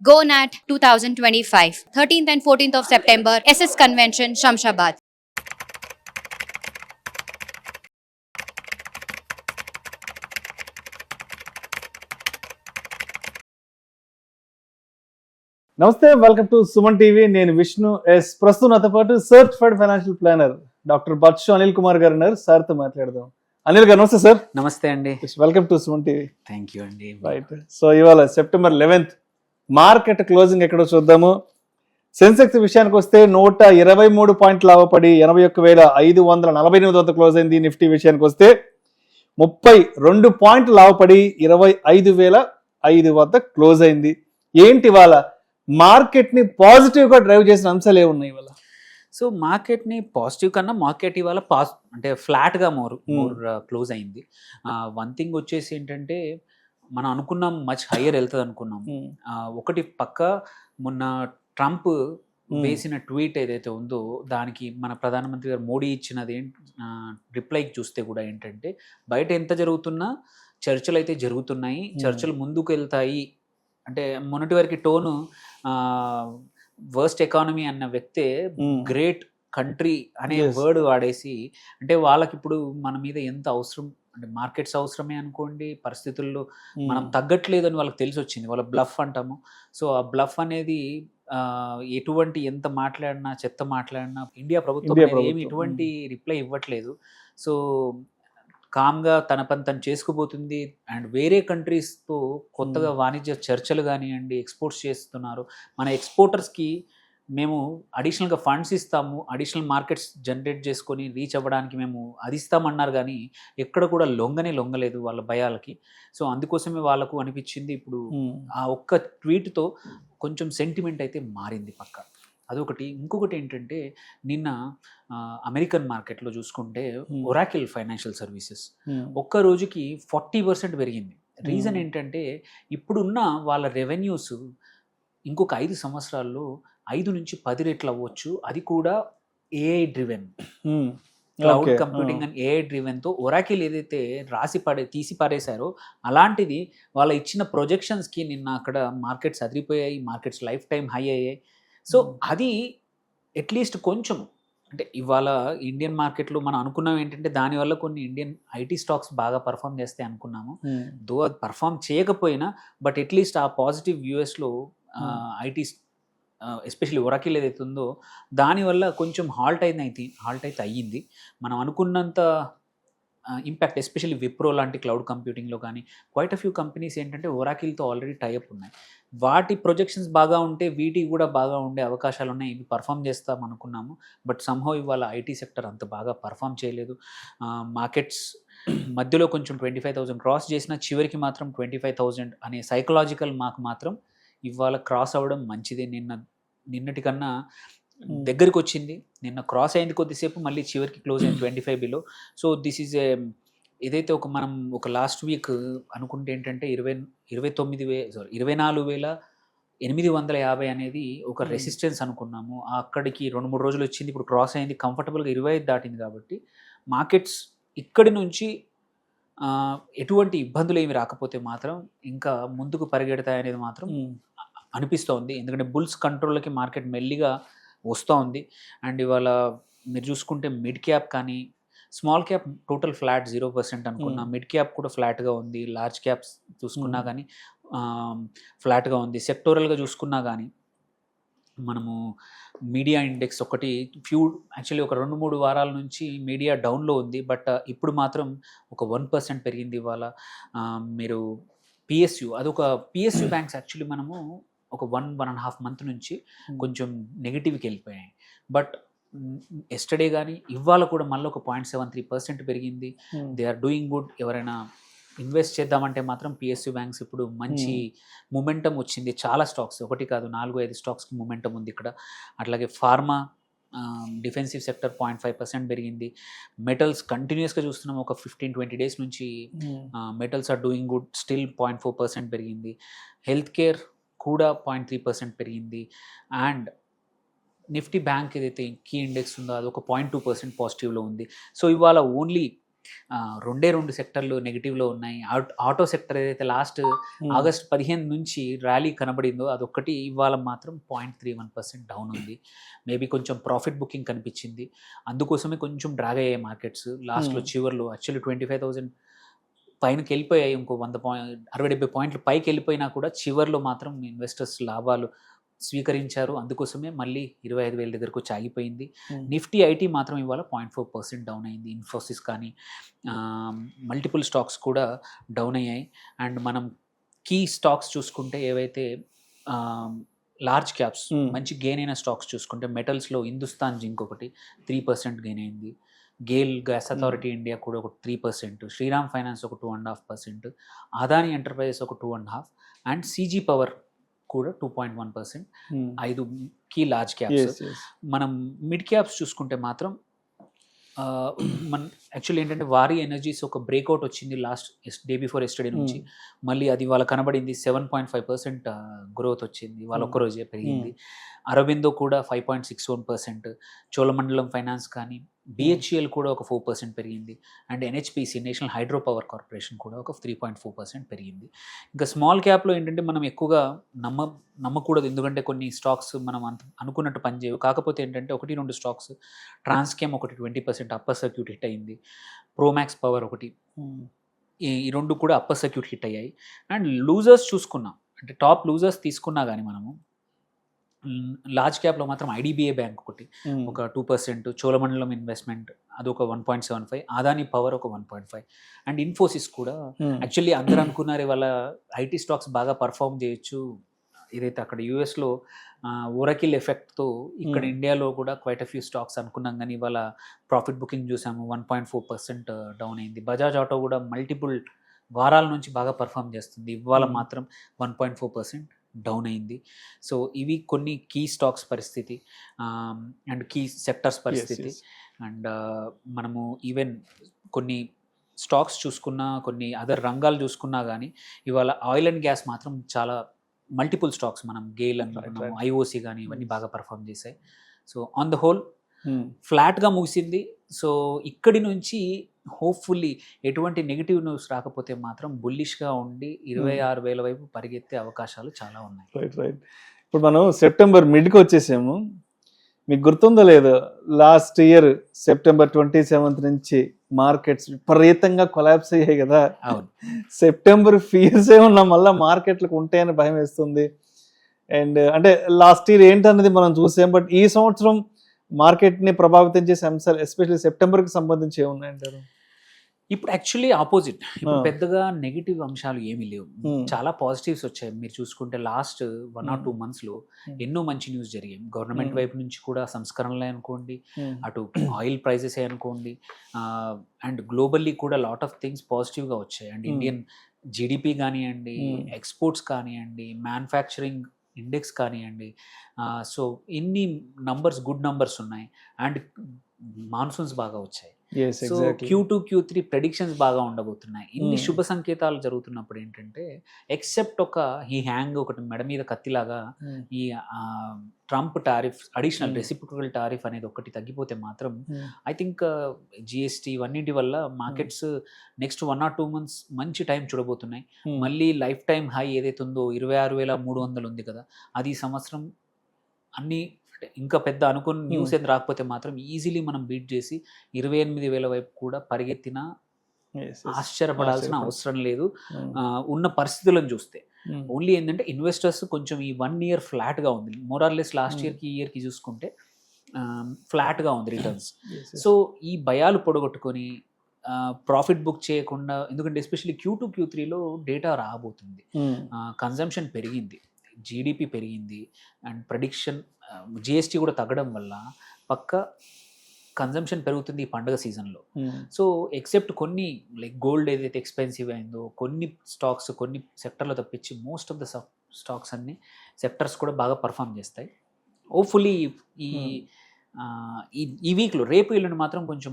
GoNat 2025, 13th and 14th of September, SS Convention, Shamshabad. నమస్తే, welcome to Suman TV. నేను Vishnu S. ప్రస్తుతం నాతో పాటు certified financial planner doctor Bathshu Anil Kumar గారు ఉన్నారు. సార్తో మాట్లాడదాం. అనిల్ గారు నమస్తే సార్. నమస్తే అండి. Welcome to Suman TV. Thank you అండి. రైట్. సో ఇవాళ సెప్టెంబర్ 11th మార్కెట్ క్లోజింగ్ ఎక్కడో చూద్దాము. సెన్సెక్స్ విషయానికి వస్తే 123 పాయింట్లు లాభపడి 81,548 వద్ద క్లోజ్ అయింది. నిఫ్టీ విషయానికి వస్తే 32 పాయింట్లు లాభపడి 25,005 వద్ద క్లోజ్ అయింది. ఏంటి ఇవాళ మార్కెట్ ని పాజిటివ్ గా డ్రైవ్ చేసిన అంశాలు ఏమున్నాయి ఇవాళ? సో మార్కెట్ ని పాజిటివ్ కన్నా మార్కెట్ ఇవాళ అంటే ఫ్లాట్ గా మోర్ క్లోజ్ అయింది. వన్ థింగ్ వచ్చేసి ఏంటంటే మనం అనుకున్నాం మచ్ హయ్యర్ వెళ్తుంది అనుకున్నాం. ఒకటి పక్క మొన్న ట్రంప్ వేసిన ట్వీట్ ఏదైతే ఉందో దానికి మన ప్రధానమంత్రి గారు మోడీ ఇచ్చినది రిప్లైకి చూస్తే కూడా ఏంటంటే బయట ఎంత జరుగుతున్నా చర్చలు అయితే జరుగుతున్నాయి, చర్చలు ముందుకు వెళ్తాయి అంటే మొన్నటి వరకు టోను వర్స్ట్ ఎకానమీ అన్న వ్యక్తే గ్రేట్ కంట్రీ అనే వర్డ్ వాడేసి అంటే వాళ్ళకి ఇప్పుడు మన మీద ఎంత అవసరం అంటే మార్కెట్స్ అవసరమే అనుకోండి, పరిస్థితుల్లో మనం తగ్గట్లేదు అని వాళ్ళకి తెలిసి వచ్చింది. వాళ్ళ బ్లఫ్ అంటాము. సో ఆ బ్లఫ్ అనేది ఎటువంటి ఎంత మాట్లాడినా చెత్త మాట్లాడినా ఇండియా ప్రభుత్వం ఏమి ఎటువంటి రిప్లై ఇవ్వట్లేదు. సో కామ్గా తన పని తను చేసుకుపోతుంది. అండ్ వేరే కంట్రీస్తో కొత్తగా వాణిజ్య చర్చలు కానివ్వండి, ఎక్స్పోర్ట్స్ చేస్తున్నారు. మన ఎక్స్పోర్టర్స్కి మేము అడిషనల్గా ఫండ్స్ ఇస్తాము, అడిషనల్ మార్కెట్స్ జనరేట్ చేసుకొని రీచ్ అవ్వడానికి మేము అది ఇస్తామన్నారు, కానీ ఎక్కడ కూడా లొంగలేదు వాళ్ళ భయాలకి. సో అందుకోసమే వాళ్ళకు అనిపించింది ఇప్పుడు ఆ ఒక్క ట్వీట్తో కొంచెం సెంటిమెంట్ అయితే మారింది పక్క. అదొకటి. ఇంకొకటి ఏంటంటే నిన్న అమెరికన్ మార్కెట్లో చూసుకుంటే ఒరాకిల్ ఫైనాన్షియల్ సర్వీసెస్ ఒక్క రోజుకి 40% పెరిగింది. రీజన్ ఏంటంటే ఇప్పుడున్న వాళ్ళ రెవెన్యూస్ ఇంకొక 5 సంవత్సరాల్లో 5 నుంచి 10 రెట్లు అవ్వచ్చు. అది కూడా AI driven, cloud computing and AI డ్రివెన్తో ఒరాకిల్ ఏదైతే తీసి పారేశారో అలాంటిది వాళ్ళ ఇచ్చిన ప్రొజెక్షన్స్కి నిన్న అక్కడ మార్కెట్స్ అదిరిపోయాయి, మార్కెట్స్ లైఫ్ టైం హై అయ్యాయి. సో అది అట్లీస్ట్ కొంచెం అంటే ఇవాళ ఇండియన్ మార్కెట్లో మనం అనుకున్నాం ఏంటంటే దానివల్ల కొన్ని ఇండియన్ ఐటీ స్టాక్స్ బాగా పర్ఫామ్ చేస్తాయి అనుకున్నాము. దో అది పర్ఫామ్ చేయకపోయినా బట్ అట్లీస్ట్ ఆ పాజిటివ్ యూఎస్లో ఐటీ ఎస్పెషల్లీ ఒరాకిల్ ఏదైతే ఉందో దానివల్ల కొంచెం హాల్ట్ అయితే అయ్యింది. మనం అనుకున్నంత ఇంపాక్ట్ ఎస్పెషల్లీ విప్రో లాంటి క్లౌడ్ కంప్యూటింగ్లో కానీ క్వైట్ అ ఫ్యూ కంపెనీస్ ఏంటంటే ఒరాకిల్తో ఆల్రెడీ టైఅప్ ఉన్నాయి. వాటి ప్రొజెక్షన్స్ బాగా ఉంటే వీటికి కూడా బాగా ఉండే అవకాశాలు ఉన్నాయి. ఇవి పర్ఫామ్ చేస్తాం అనుకున్నాము. బట్ సమ్హౌ ఇవాళ ఐటీ సెక్టర్ అంత బాగా పర్ఫామ్ చేయలేదు. మార్కెట్స్ మధ్యలో కొంచెం 25,000 క్రాస్ చేసిన చివరికి మాత్రం 25,000 అనే సైకలాజికల్ మార్క్ మాత్రం ఇవాళ క్రాస్ అవ్వడం మంచిదే. నిన్నటి కన్నా దగ్గరికి వచ్చింది. నిన్న క్రాస్ అయింది కొద్దిసేపు, మళ్ళీ చివరికి క్లోజ్ అయింది 25 బిలో. సో దిస్ ఈజ్ ఏదైతే మనం ఒక లాస్ట్ వీక్ అనుకుంటే ఏంటంటే 24,850 అనేది ఒక రెసిస్టెన్స్ అనుకున్నాము. అక్కడికి 2-3 రోజులు వచ్చింది. ఇప్పుడు క్రాస్ అయింది, కంఫర్టబుల్గా 25 దాటింది. కాబట్టి మార్కెట్స్ ఇక్కడి నుంచి ఎటువంటి ఇబ్బందులు ఏమి రాకపోతే మాత్రం ఇంకా ముందుకు పరిగెడతాయి అనేది మాత్రం అనిపిస్తోంది. ఎందుకంటే బుల్స్ కంట్రోల్కి మార్కెట్ మెల్లిగా వస్తూ ఉంది. అండ్ ఇవాళ మీరు చూసుకుంటే మిడ్ క్యాప్ కానీ స్మాల్ క్యాప్ టోటల్ ఫ్లాట్ 0% అనుకున్నా, మిడ్ క్యాప్ కూడా ఫ్లాట్గా ఉంది. లార్జ్ క్యాప్స్ చూసుకున్నా కానీ ఫ్లాట్గా ఉంది. సెక్టోరల్గా చూసుకున్నా కానీ మనము మీడియా ఇండెక్స్ ఒకటి యాక్చువల్లీ ఒక 2-3 వారాల నుంచి మీడియా డౌన్లో ఉంది. బట్ ఇప్పుడు మాత్రం ఒక 1% పెరిగింది ఇవాళ. మీరు పిఎస్యు అదొక పిఎస్యు బ్యాంక్స్ యాక్చువల్లీ మనము ఒక 1.5 మంత్ నుంచి కొంచెం నెగిటివ్కి వెళ్ళిపోయాయి. బట్ ఎస్టర్డే కానీ ఇవాళ కూడా మళ్ళీ ఒక 0.73% పెరిగింది. They are doing good. ఎవరైనా ఇన్వెస్ట్ చేద్దామంటే మాత్రం పిఎస్యు బ్యాంక్స్ ఇప్పుడు మంచి మొమెంటం వచ్చింది. చాలా స్టాక్స్, ఒకటి కాదు 4-5 స్టాక్స్కి మొమెంటం ఉంది ఇక్కడ. అట్లాగే ఫార్మా, డిఫెన్సివ్ సెక్టర్ 0.5% పెరిగింది. మెటల్స్ కంటిన్యూస్గా చూస్తున్నాం ఒక 15-20 డేస్ నుంచి. Metals are doing good, still 0.4% పెరిగింది. హెల్త్ కేర్ కూడా 0.3% పెరిగింది. అండ్ నిఫ్టీ బ్యాంక్ ఏదైతే కీ ఇండెక్స్ ఉందో అది ఒక 0.2% పాజిటివ్లో ఉంది. సో ఇవాళ ఓన్లీ రెండు సెక్టర్లు నెగిటివ్లో ఉన్నాయి. ఆటో సెక్టర్ ఏదైతే లాస్ట్ ఆగస్ట్ 15 నుంచి ర్యాలీ కనబడిందో అదొక్కటి ఇవాళ మాత్రం 0.31% డౌన్ ఉంది. మేబీ కొంచెం ప్రాఫిట్ బుకింగ్ కనిపించింది, అందుకోసమే కొంచెం డ్రాగ్ అయ్యాయి మార్కెట్స్ లాస్ట్లో చివర్లో. యాక్చువల్లీ 25,000 పైనకి వెళ్ళిపోయాయి, ఇంకో 60-70 పాయింట్లు పైకి వెళ్ళిపోయినా కూడా చివర్లో మాత్రం ఇన్వెస్టర్స్ లాభాలు స్వీకరించారు, అందుకోసమే మళ్ళీ 25,000 దగ్గరకు వచ్చి ఆగిపోయింది. నిఫ్టీ ఐటీ మాత్రం ఇవాళ 0.4% డౌన్ అయింది. ఇన్ఫోసిస్ కానీ మల్టిపుల్ స్టాక్స్ కూడా డౌన్ అయ్యాయి. అండ్ మనం కీ స్టాక్స్ చూసుకుంటే ఏవైతే లార్జ్ క్యాప్స్ మంచి గెయిన్ అయిన స్టాక్స్ చూసుకుంటే మెటల్స్లో హిందుస్థాన్ జింక్ ఒకటి 3% గెయిన్ అయింది, గేల్ గ్యాస్ అథారిటీ ఇండియా కూడా ఒక 3%, శ్రీరామ్ ఫైనాన్స్ ఒక 2.5%, అదానీ ఎంటర్ప్రైజెస్ ఒక 2.5%, అండ్ సీజీ పవర్ కూడా 2.1%. 5 కీ లార్జ్ క్యాప్స్. మనం మిడ్ క్యాప్స్ చూసుకుంటే మాత్రం మన యాక్చువల్లీ ఏంటంటే వారి ఎనర్జీస్ ఒక బ్రేక్అవుట్ వచ్చింది లాస్ట్ డే బిఫోర్ ఎస్టర్డే నుంచి, మళ్ళీ అది వాళ్ళ కనబడింది 7.5% గ్రోత్ వచ్చింది, వాళ్ళ ఒక్కరోజే పెరిగింది. అరబిందో కూడా 5.61%, చోళమండలం ఫైనాన్స్ కానీ బిహెచ్ఈఎల్ కూడా ఒక 4% పెరిగింది, and NHPC national hydro power corporation కూడా ఒక 3.4% పెరిగింది. ఇంకా స్మాల్ క్యాప్లో ఏంటంటే మనం ఎక్కువగా నమ్మకూడదు, ఎందుకంటే కొన్ని స్టాక్స్ మనం అనుకున్నట్టు పనిచేయవు. కాకపోతే ఏంటంటే 1-2 స్టాక్స్, ట్రాన్స్కేమ్ ఒకటి 20% అప్పర్ సర్క్యూట్ హిట్ అయింది, ప్రోమాక్స్ పవర్ ఒకటి, ఈ రెండు కూడా అప్పర్ సర్క్యూట్ హిట్ అయ్యాయి. అండ్ లూజర్స్ చూసుకున్నాం అంటే టాప్ లూజర్స్ తీసుకున్నా కానీ మనము లార్జ్ క్యాప్లో మాత్రం ఐడిబిఐ బ్యాంక్ ఒకటి ఒక 2%, చోళమండలం ఇన్వెస్ట్మెంట్ అది ఒక 1.75, అదానీ పవర్ ఒక 1.5, అండ్ ఇన్ఫోసిస్ కూడా యాక్చువల్లీ అందరూ అనుకున్నారు వాళ్ళ ఐటీ స్టాక్స్ బాగా పర్ఫామ్ చేయొచ్చు, ఏదైతే అక్కడ యూఎస్లో ఓరకిల్ ఎఫెక్ట్తో ఇక్కడ ఇండియాలో కూడా క్వైట్ అ ఫ్యూ స్టాక్స్ అనుకున్నాం, కానీ ఇవాళ ప్రాఫిట్ బుకింగ్ చూసాము 1.4% డౌన్ అయింది. బజాజ్ ఆటో కూడా మల్టిపుల్ వారాల నుంచి బాగా పర్ఫామ్ చేస్తుంది, ఇవాళ మాత్రం 1.4% డౌన్ అయింది. సో ఇవి కొన్ని కీ స్టాక్స్ పరిస్థితి అండ్ కీ సెక్టర్స్ పరిస్థితి. అండ్ మనము ఈవెన్ కొన్ని స్టాక్స్ చూసుకున్నా, కొన్ని అదర్ రంగాలు చూసుకున్నా కానీ ఇవాళ ఆయిల్ అండ్ గ్యాస్ మాత్రం చాలా మల్టిపుల్ స్టాక్స్, మనం గేల్ అనుకున్నాము, ఐఓసి కానీ ఇవన్నీ బాగా పర్ఫామ్ చేశాయి. సో ఆన్ ద హోల్ ఫ్లాట్గా ముగిసింది. సో ఇక్కడి నుంచి హోప్ఫుల్లీ ఎటువంటి నెగిటివ్ న్యూస్ రాకపోతే మాత్రం బుల్లిష్గా ఉండి 26,000 వైపు పరిగెత్తే అవకాశాలు చాలా ఉన్నాయి. రైట్. ఇప్పుడు మనం సెప్టెంబర్ మిడ్కి వచ్చేసాము. మీకు గుర్తుందో లేదో, లాస్ట్ ఇయర్ సెప్టెంబర్ 27 నుంచి మార్కెట్స్ విపరీతంగా కొలాప్స్ అయ్యాయి కదా. అవును, సెప్టెంబర్ ఫియర్స్ ఏమన్నా మళ్ళీ మార్కెట్లకు ఉంటాయని భయం వేస్తుంది. అండ్ అంటే లాస్ట్ ఇయర్ ఏంటన్నది మనం చూసాం, బట్ ఈ సంవత్సరం మార్కెట్ని ప్రభావితం చేసే అంశాలు ఎస్పెషల్లీ సెప్టెంబర్కి సంబంధించి ఏమున్నాయంటారు? ఇప్పుడు యాక్చువల్లీ ఆపోజిట్, ఇప్పుడు పెద్దగా నెగిటివ్ అంశాలు ఏమీ లేవు, చాలా పాజిటివ్స్ వచ్చాయి. మీరు చూసుకుంటే లాస్ట్ 1 or 2 monthsలో ఎన్నో మంచి న్యూస్ జరిగాయి. గవర్నమెంట్ వైపు నుంచి కూడా సంస్కరణలే అనుకోండి, అటు ఆయిల్ ప్రైజెస్ అనుకోండి, అండ్ గ్లోబల్లీ కూడా లాట్ ఆఫ్ థింగ్స్ పాజిటివ్గా వచ్చాయి. అండ్ ఇండియన్ జీడిపి కానివ్వండి, ఎక్స్పోర్ట్స్ కానివ్వండి, మ్యానుఫ్యాక్చరింగ్ ఇండెక్స్ కానివ్వండి, సో ఇన్ని నంబర్స్ గుడ్ నంబర్స్ ఉన్నాయి. అండ్ మాన్సూన్స్ బాగా వచ్చాయి. సో Q2 Q3 ప్రెడిక్షన్స్ బాగా ఉండబోతున్నాయి. ఇన్ని శుభ సంకేతాలు జరుగుతున్నప్పుడు ఏంటంటే ఎక్సెప్ట్ ఈ హ్యాంగ్ ఒకటి మెడ మీద కత్తిలాగా ఈ Trump tariff, additional reciprocal tariff అనేది ఒకటి తగ్గిపోతే మాత్రం ఐ థింక్ జిఎస్టీ ఇవన్నిటి వల్ల మార్కెట్స్ నెక్స్ట్ 1 or 2 months మంచి టైం చూడబోతున్నాయి. మళ్ళీ లైఫ్ టైం హై ఏదైతే ఉందో 26,300 ఉంది కదా, అది ఈ సంవత్సరం అన్ని ఇంకా పెద్ద అనుకున్న న్యూస్ ఏం రాకపోతే మాత్రం ఈజీలీ మనం బీట్ చేసి 28,000 వైపు కూడా పరిగెత్తినా ఆశ్చర్యపడాల్సిన అవసరం లేదు ఉన్న పరిస్థితులను చూస్తే. ఓన్లీ ఏంటంటే ఇన్వెస్టర్స్ కొంచెం ఈ 1 year ఫ్లాట్గా ఉంది, మోరార్లెస్ లాస్ట్ ఇయర్కి ఈ ఇయర్కి చూసుకుంటే ఫ్లాట్గా ఉంది రిటర్న్స్. సో ఈ భయాలు పొడగొట్టుకొని ప్రాఫిట్ బుక్ చేయకుండా, ఎందుకంటే ఎస్పెషల్లీ Q2 Q3లో డేటా రాబోతుంది, కన్జంప్షన్ పెరిగింది, జీడిపి పెరిగింది, అండ్ ప్రెడిక్షన్ జిఎస్టీ కూడా తగ్గడం వల్ల పక్క కన్జంప్షన్ పెరుగుతుంది ఈ పండుగ సీజన్లో. సో ఎక్సెప్ట్ కొన్ని లైక్ గోల్డ్ ఏదైతే ఎక్స్పెన్సివ్ అయిందో, కొన్ని స్టాక్స్ కొన్ని సెక్టర్లో తప్పించి మోస్ట్ ఆఫ్ ద స్టాక్స్ అన్ని సెక్టర్స్ కూడా బాగా పర్ఫామ్ చేస్తాయి. హోప్ఫుల్లీ ఈ వీక్లో రేపు ఎల్లుండి మాత్రం కొంచెం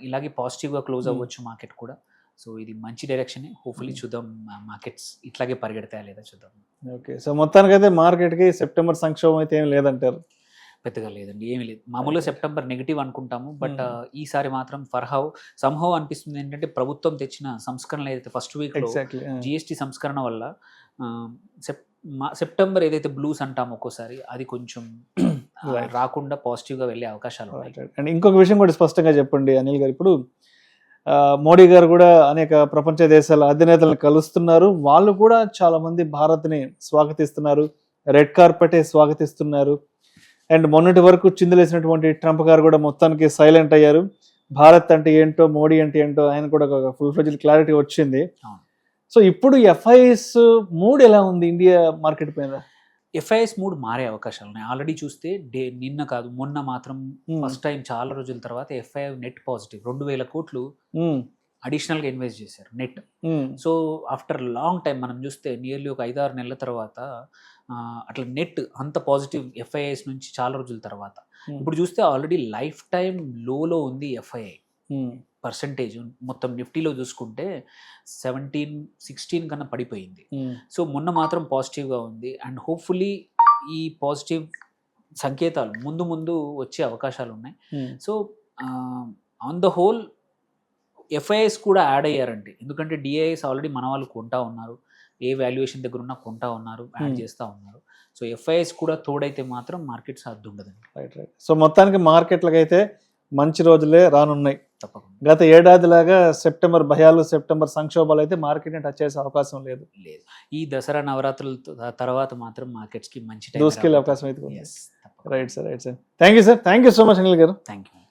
ఇలాగే పాజిటివ్గా క్లోజ్ అవ్వచ్చు మార్కెట్ కూడా. సో ఇది మంచి డైరెక్షనే, హోప్ఫుల్లీ చూద్దాం మార్కెట్స్ ఇట్లాగే పరిగెడతాయా లేదా చూద్దాం. ఓకే, సో మొత్తానికైతే మార్కెట్కి సెప్టెంబర్ సంక్షోభం అయితే ఏం లేదంటారు? పెద్దగా లేదండి, ఏమీ లేదు. మామూలుగా సెప్టెంబర్ నెగిటివ్ అనుకుంటాము, బట్ ఈసారి మాత్రం సంహవ్ అనిపిస్తుంది. ఏంటంటే ప్రభుత్వం తెచ్చిన సంస్కరణలు ఏదైతే ఫస్ట్ వీక్ లో ఎగ్జాక్ట్లీ జిఎస్టి సంస్కరణ వల్ల ఆ, సెప్టెంబర్ ఏదైతే బ్లూస్ అంటాము ఒక్కోసారి, అది కొంచెం Right. రాకుండా పాజిటివ్ గా వెళ్ళే అవకాశాలు ఉన్నాయి. అండ్ ఇంకొక విషయం కూడా స్పష్టంగా చెప్పండి అనిల్ గారు. ఇప్పుడు మోడీ గారు కూడా అనేక ప్రపంచ దేశాల అధినేతలను కలుస్తున్నారు. వాళ్ళు కూడా చాలా మంది భారత్ని స్వాగతిస్తున్నారు, రెడ్ కార్పెటే స్వాగతిస్తున్నారు. అండ్ మొన్నటి వరకు చిందులేసినటువంటి ట్రంప్ గారు కూడా మొత్తానికి సైలెంట్ అయ్యారు. భారత్ అంటే ఏంటో, మోడీ అంటే ఏంటో ఆయన కూడా ఒక ఫుల్ ఫ్లెడ్జ్డ్ క్లారిటీ వచ్చింది. అవును. సో ఇప్పుడు ఎఫ్ఐఎస్ మూడ్ ఎలా ఉంది ఇండియా మార్కెట్ పైన? ఎఫ్ఐఎస్ మూడ్ మారే అవకాశాలు ఉన్నాయి. ఆల్రెడీ చూస్తే నిన్న కాదు మొన్న మాత్రం ఫస్ట్ టైం చాలా రోజుల తర్వాత ఎఫ్ఐ నెట్ పాజిటివ్ 2,000 కోట్లు అడిషనల్ గా ఇన్వెస్ట్ చేశారు net. So after long time మనం చూస్తే నియర్లీ ఒక 5-6 నెలల తర్వాత అట్లా నెట్ అంత పాజిటివ్ ఎఫ్ఐఎస్ నుంచి చాలా రోజుల తర్వాత. ఇప్పుడు చూస్తే ఆల్రెడీ లైఫ్ టైం లోలో ఉంది ఎఫ్ఐఐ పర్సంటేజ్. మొత్తం నిఫ్టీలో చూసుకుంటే 17-16 కన్నా పడిపోయింది. సో మొన్న మాత్రం పాజిటివ్గా ఉంది. అండ్ హోప్ఫుల్లీ ఈ పాజిటివ్ సంకేతాలు ముందు ముందు వచ్చే అవకాశాలు ఉన్నాయి. So on the whole FIs కూడా యాడ్ అయ్యారండి, ఎందుకంటే డిఐఎస్ ఆల్రెడీ మన వాళ్ళు కొంటా ఉన్నారు, ఏ వాల్యుయేషన్ దగ్గర ఉన్నా కొంటా ఉన్నారు, యాడ్ చేస్తూ ఉన్నారు. సో ఎఫ్ఐఎస్ కూడా తోడైతే మాత్రం మార్కెట్ సాధ్యం ఉండదండి. రైట్. సో మొత్తానికి మార్కెట్లకు అయితే మంచి రోజులే రానున్నాయి. తప్పకుండా. గత ఏడాదిలాగా సెప్టెంబర్ భయాలు, సెప్టెంబర్ సంక్షోభాలు అయితే మార్కెట్ని టచ్ చేసే అవకాశం లేదు. ఈ దసరా నవరాత్రుల తర్వాత మాత్రం మార్కెట్స్ కి మంచి దూసుకెళ్ళే అవకాశం అయితే ఉంది. Yes, right sir. Thank you sir. Thank you so much Anil గారు. Thank you.